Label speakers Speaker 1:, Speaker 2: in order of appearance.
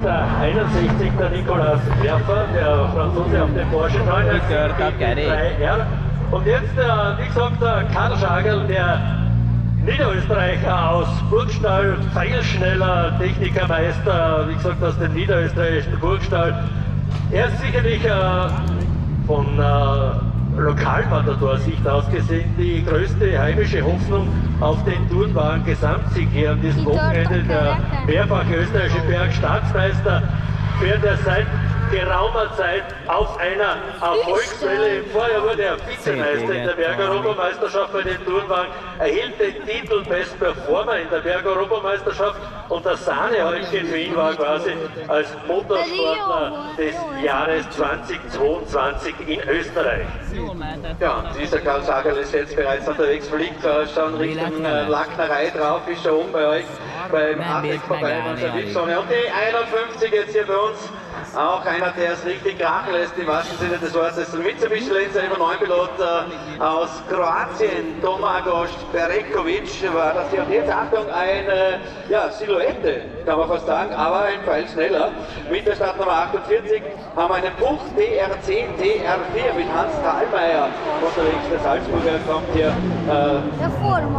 Speaker 1: Der 61, der Nicolas Werfer, der Franzose auf dem Porsche 993R. Und jetzt, wie gesagt, der Karl Schagerl, der Niederösterreicher aus Burgstall, pfeilschneller Technikermeister, wie gesagt, aus dem niederösterreichischen Burgstall. Er ist sicherlich von Lokalmatador-Sicht aus gesehen die größte heimische Hoffnung auf den Tourenwagen-Gesamtsieg hier an diesem Wochenende. Der mehrfache österreichische Bergstaatsmeister fährt er seit geraumer Zeit auf einer Erfolgswelle. Vorher wurde er Vizemeister in der Bergeuropameisterschaft bei den Tourenwagen, erhielt den Titel Best Performer in der Bergeuropameisterschaft und das Sahnehäubchen für ihn war quasi als Motorsportler des Jahres 2022 in Österreich.
Speaker 2: Ja, dieser Karl Schagerl ist jetzt bereits unterwegs, fliegt schon Richtung Lacknerei drauf, ist schon bei euch beim Artex vorbei, und die 51 jetzt hier bei uns. Auch einer, der es richtig krachen lässt, im wahrsten Sinne des Wortes. Ein Mitsubishi Lancer Evo 9-Pilot aus Kroatien, Domagoj Berekovic war das hier. Und jetzt, Achtung, eine Silhouette, kann man fast sagen, aber ein Pfeil schneller. Mit der Startnummer 48 haben wir einen Buch DR10 TR4 mit Hans Thalmeier unterwegs. Der Salzburger kommt hier.
Speaker 3: Salzburger.